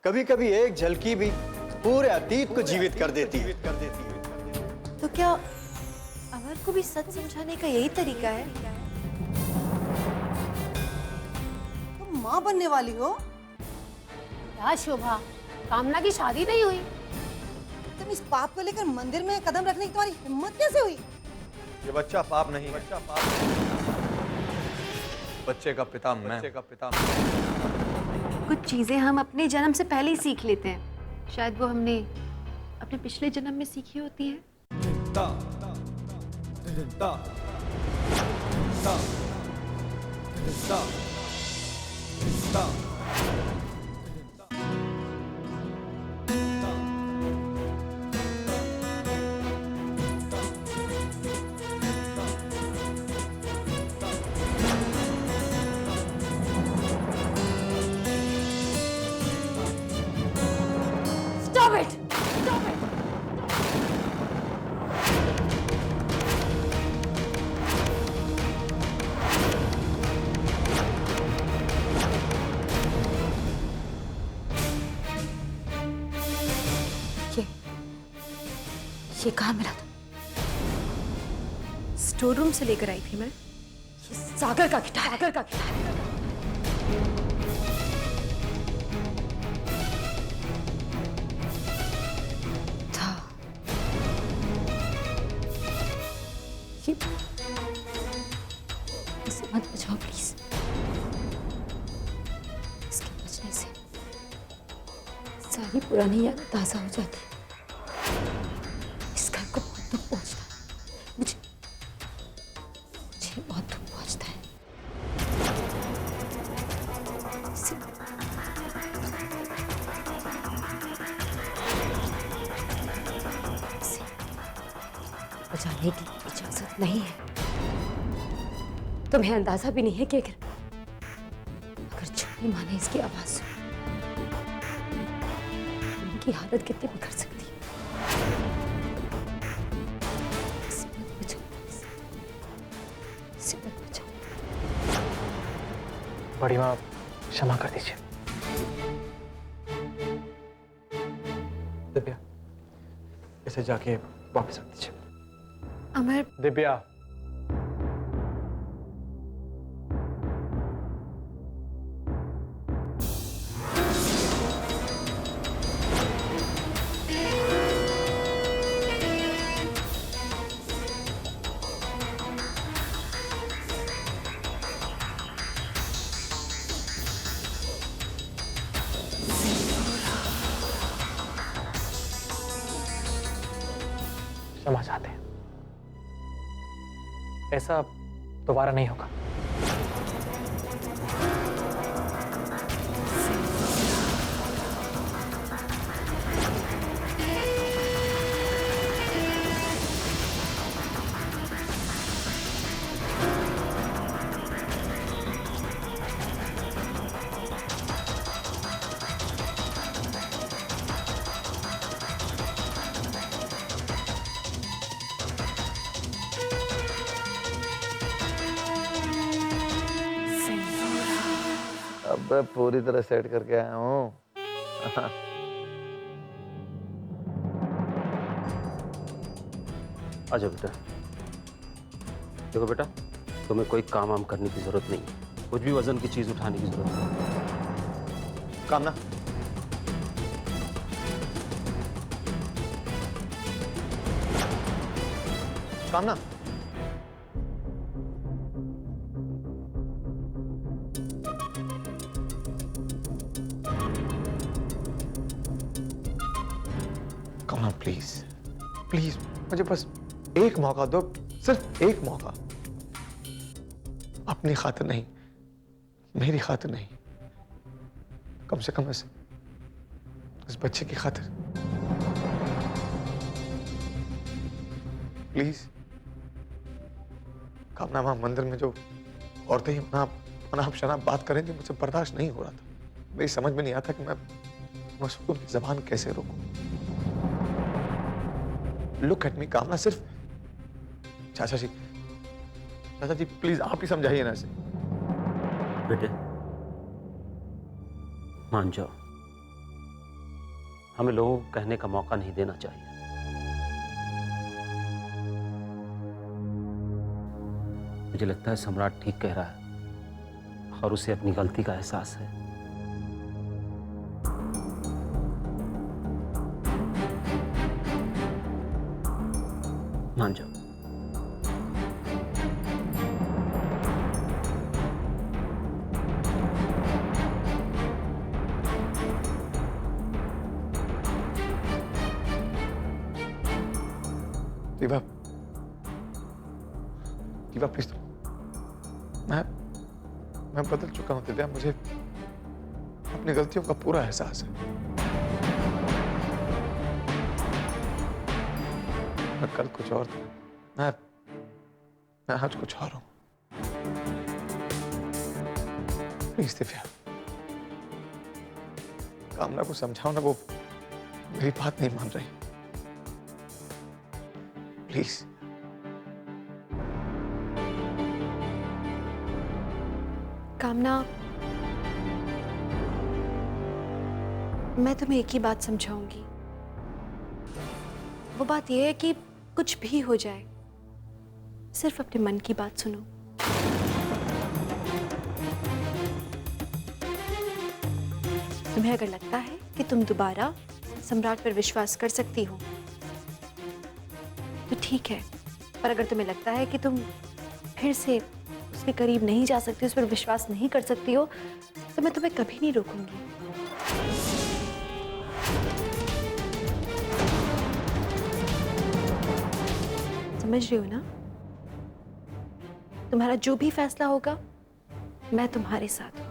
कभी कभी एक झलकी भी पूरे अतीत को जीवित कर देती है। तो क्या अमर को भी सच समझाने का यही तरीका है? तुम माँ बनने वाली हो? क्या शोभा, कामना की शादी नहीं हुई? तुम इस पाप को लेकर मंदिर में कदम रखने की तुम्हारी हिम्मत कैसे हुई? ये बच्चा पाप नहीं, बच्चे का पिता मैं। कुछ चीजें हम अपने जन्म से पहले ही सीख लेते हैं, शायद वो हमने अपने पिछले जन्म में सीखी होती हैं। Stop it! Stop it! ये कहाँ मिला था? स्टोर रूम से लेकर आई थी मैं। ये सागर का गिटार, सागर का गिटार। था ये इसे मत बचाओ प्लीज। इसके बचने से सारी पुरानी याद ताजा हो जाती है। इस घर को बहुत दुख पहुंचता है। मुझे बहुत दुख पहुंचता है। इसे बचाने की इजाजत नहीं है। तुम्हें अंदाजा भी नहीं है कि अगर छोटी माँ ने इसकी आवाज सुनी, उनकी हालत कितनी बिगड़ सकती है। इसे मत बचाओ, इसे मत बचाओ। बड़ी माँ, क्षमा कर दीजिए। दिव्या, इसे जाके वापस रख दीजिए। अमर, दिव्या, क्षमा चाहते हैं। ऐसा दोबारा नहीं होगा। अब मैं पूरी तरह सेट करके आया हूँ। आजा बेटा। देखो बेटा, तुम्हें कोई काम वाम करने की जरूरत नहीं है। कुछ भी वजन की चीज उठाने की जरूरत नहीं। कामना, कामना, कामना प्लीज, प्लीज मुझे बस एक मौका दो, सिर्फ एक मौका। अपनी खातिर नहीं, मेरी खातिर नहीं, कम से कम इस बच्चे की खातिर प्लीज। कामना, वहां मंदिर में जो औरतें ही अनाप शनाप बात करें थी, मुझे बर्दाश्त नहीं हो रहा था। मेरी समझ में नहीं आता कि मैं मसूद की जबान कैसे रोकूं। लुक एट मी कामना, सिर्फ चाचा जी प्लीज आप ही समझाइए ना इसे। बेटे मान जाओ, हमें लोगों को कहने का मौका नहीं देना चाहिए। मुझे लगता है सम्राट ठीक कह रहा है और उसे अपनी गलती का एहसास है। मान जाओ। दिव्या, दिव्या प्लीज, मैं बदल चुका हूं दिव्या, मुझे अपनी गलतियों का पूरा एहसास है। मैं कल कुछ और था, मैं आज कुछ और हूं। प्लीज दिव्या, कामना को समझाओ ना, वो मेरी बात नहीं मान रही। प्लीज। कामना, मैं तुम्हें एक ही बात समझाऊंगी। वो बात यह है कि कुछ भी हो जाए, सिर्फ अपने मन की बात सुनो। तुम्हें अगर लगता है कि तुम दोबारा सम्राट पर विश्वास कर सकती हो तो ठीक है, पर अगर तुम्हें लगता है कि तुम फिर से उसके करीब नहीं जा सकती, उस पर विश्वास नहीं कर सकती हो, तो मैं तुम्हें कभी नहीं रोकूंगी। समझ रही हो ना? तुम्हारा जो भी फैसला होगा, मैं तुम्हारे साथ हूं।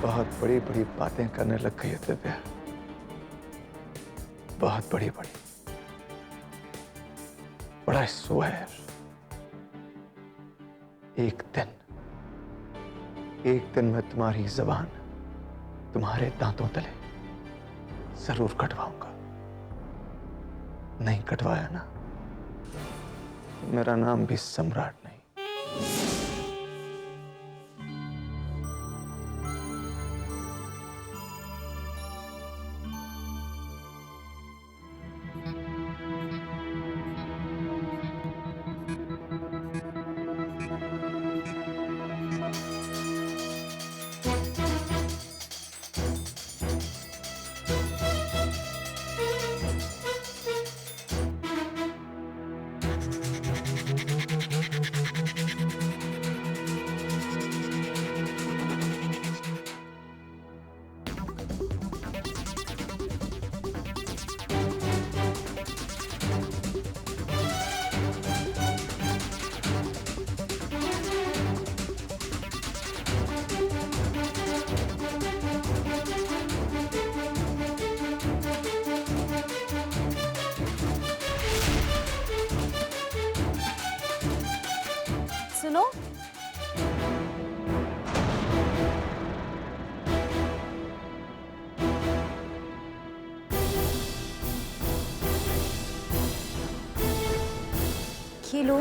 बहुत बड़ी बड़ी बातें करने लग गई है दिव्या, बहुत बड़ी बड़ी। बड़ा स्वेर, एक दिन मैं तुम्हारी जबान तुम्हारे दांतों तले जरूर कटवाऊंगा। नहीं कटवाया ना, मेरा नाम भी सम्राट नहीं। सुनो, ये लो।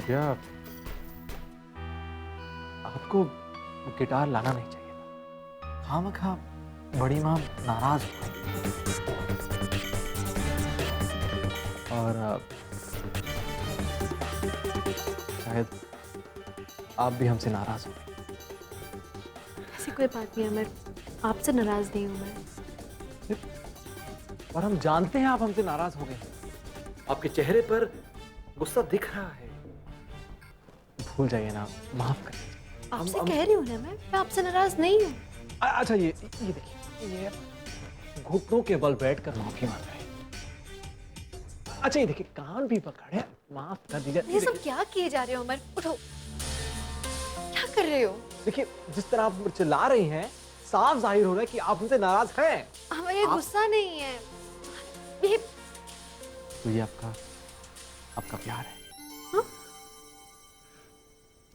दिव्या, आपको गिटार लाना नहीं चाहिए था। खामखा बड़ी माँ नाराज हो गई। और शायद आप भी हमसे नाराज हो गए। ऐसी कोई बात नहीं अमर, आपसे नाराज नहीं हूँ मैं। और हम जानते हैं आप हमसे नाराज हो गए हैं। आपके चेहरे पर गुस्सा दिख रहा है। भूल जाइए ना, माफ करिए। आपसे कह रही हूँ ना मैं आपसे नाराज नहीं हूँ। अच्छा ये देखिए, ये घुटनों के बल बैठकर माफी मांग रहे हैं। अच्छा ये देखिए, कान भी पकड़े, माफ कर दीजिए। ये सब क्या किए जा रहे हो अमर? उठो, क्या कर रहे हो? देखिए, जिस तरह आप चिल्ला रही हैं, साफ जाहिर हो रहा है कि आप हमसे नाराज हैं। अमर ये गुस्सा नहीं है, ये तो ये आपका प्यार है। हाँ?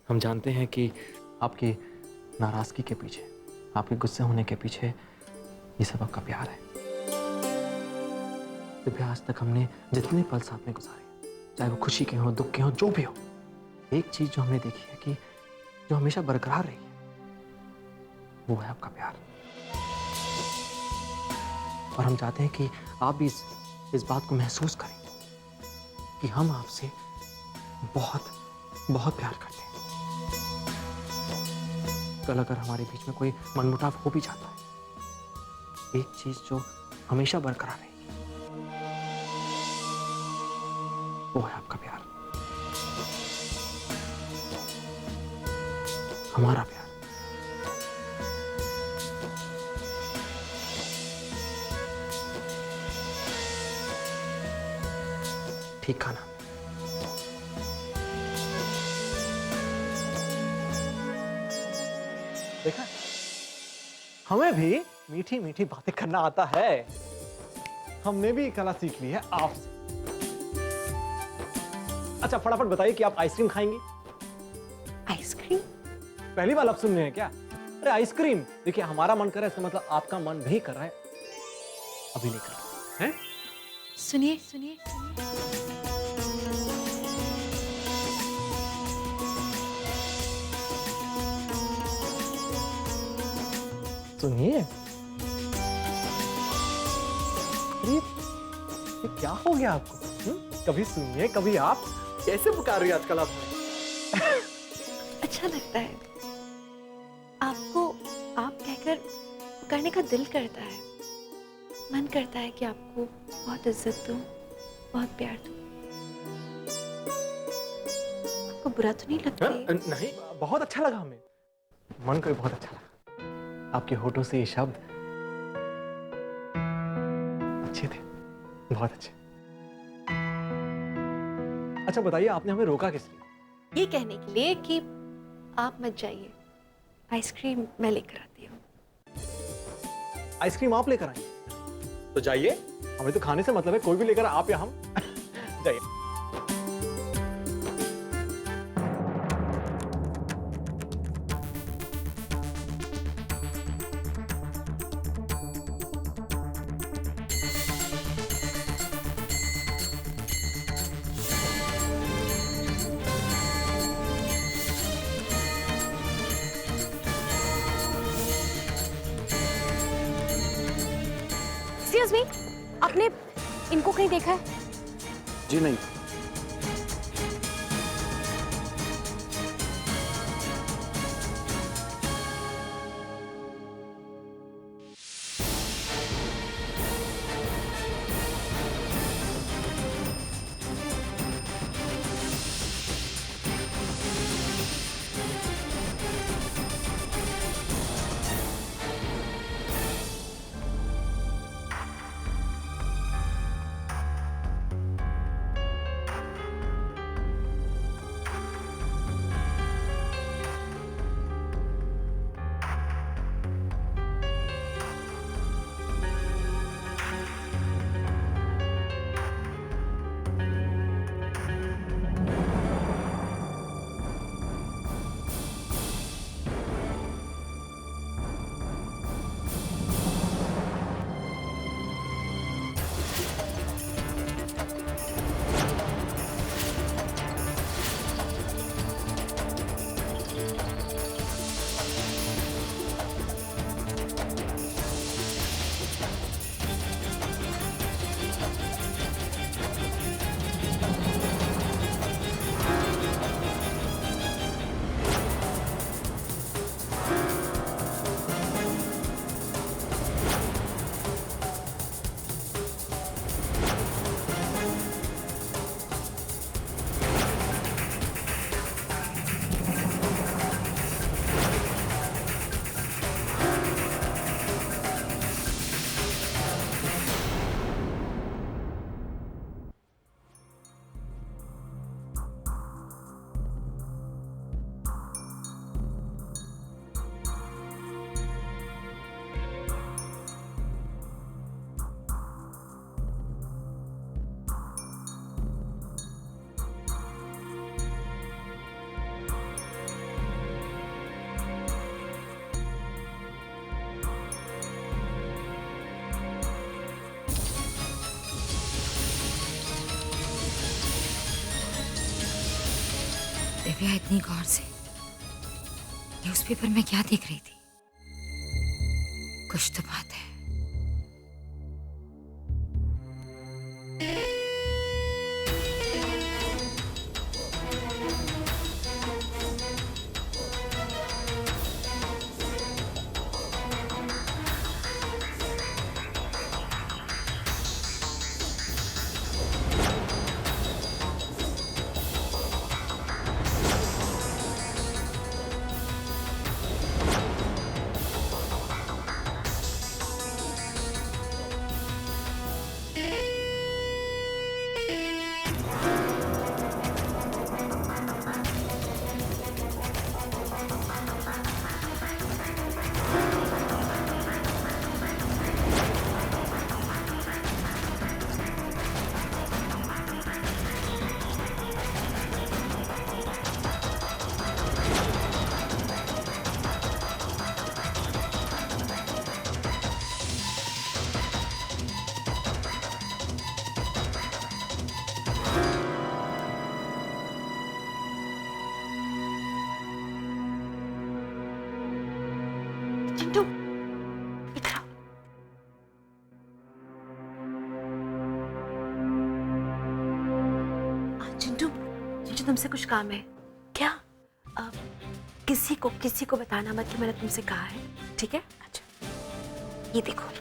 हम जानते हैं कि आपकी नाराजगी के पीछे, आपके गुस्से होने के पीछे ये सब आपका प्यार है। दिव्या, आज तक हमने जितने पल साथ में गुजारे, चाहे वो खुशी के हो, दुख के हो, जो भी हो, एक चीज जो हमने देखी है कि जो हमेशा बरकरार रही है, वो है आपका प्यार। और हम चाहते हैं कि आप भी इस बात को महसूस करें कि हम आपसे बहुत बहुत प्यार करते हैं। कल अगर हमारे बीच में कोई मनमुटाव हो भी जाता है, एक चीज जो हमेशा बरकरार रहेगी, वो है आपका प्यार, हमारा प्यार। ठीक कहा ना? देखा, हमें भी मीठी मीठी बातें करना आता है। हमने भी कला सीख ली है आपसे। अच्छा फटाफट बताइए कि आप आइसक्रीम खाएंगी? आइसक्रीम? पहली बार आप सुन रहे हैं क्या? अरे आइसक्रीम, देखिए हमारा मन कर रहा है, इसका मतलब आपका मन भी कर रहा है। अभी लेकर हैं? सुनिए सुनिए सुनिए। ये क्या हो गया आपको? कभी सुनिए, कभी आप कैसे पुकार रही है आजकल आप हमें? अच्छा लगता है आपको, आप कहकर करने का दिल करता है, मन करता है कि आपको बहुत इज्जत दूं, बहुत प्यार दूं। आपको बुरा तो नहीं लगता? नहीं, बहुत अच्छा लगा हमें, मन को भी बहुत अच्छा लगा। आपके होठों से ये शब्द अच्छे थे, बहुत अच्छे। अच्छा बताइए, आपने हमें रोका किस लिए? ये कहने के लिए कि आप मत जाइए, आइसक्रीम मैं लेकर आती हूँ। आइसक्रीम आप लेकर आएंगे? तो जाइए, हमें तो खाने से मतलब है, कोई भी लेकर आप या हम। जाइए। एक्सक्यूज मी, आपने इनको कहीं देखा है? जी नहीं। दिव्या इतनी गौर से न्यूज़पेपर में क्या देख रही थी? कुछ तो बात है। चिंटू, इधर आओ। चिंटू, चिंटू तुमसे कुछ काम है क्या? किसी को बताना मत कि मैंने तुमसे कहा है, ठीक है? अच्छा, ये देखो।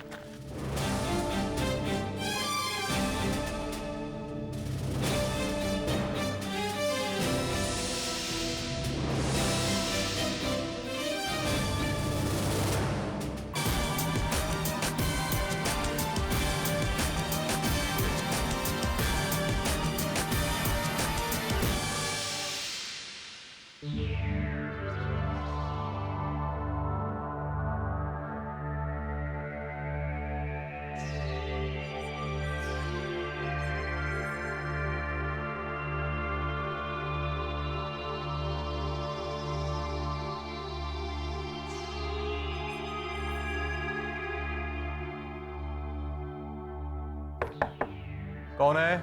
कौन है?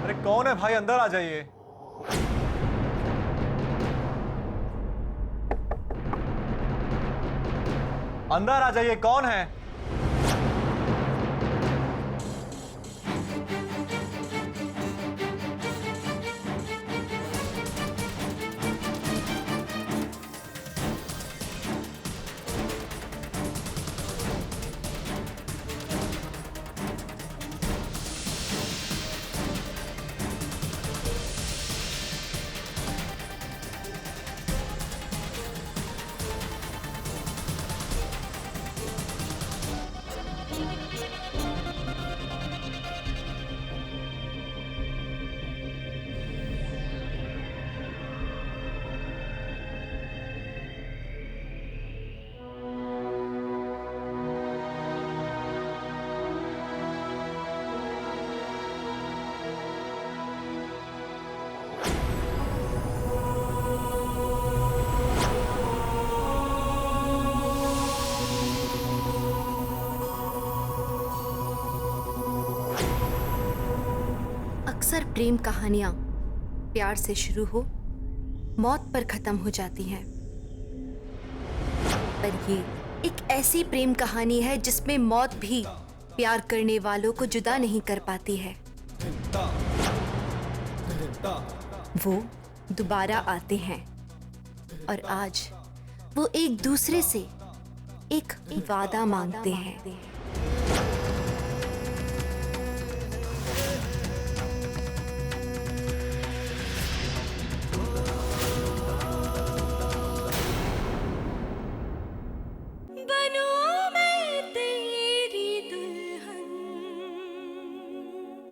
अरे कौन है भाई, अंदर आ जाइए। अंदर आ जाइए, कौन है? अक्सर प्रेम कहानियां प्यार से शुरू हो मौत पर खत्म हो जाती हैं, पर ये एक ऐसी प्रेम कहानी है जिसमें मौत भी प्यार करने वालों को जुदा नहीं कर पाती है। वो दोबारा आते हैं और आज वो एक दूसरे से एक वादा मांगते हैं।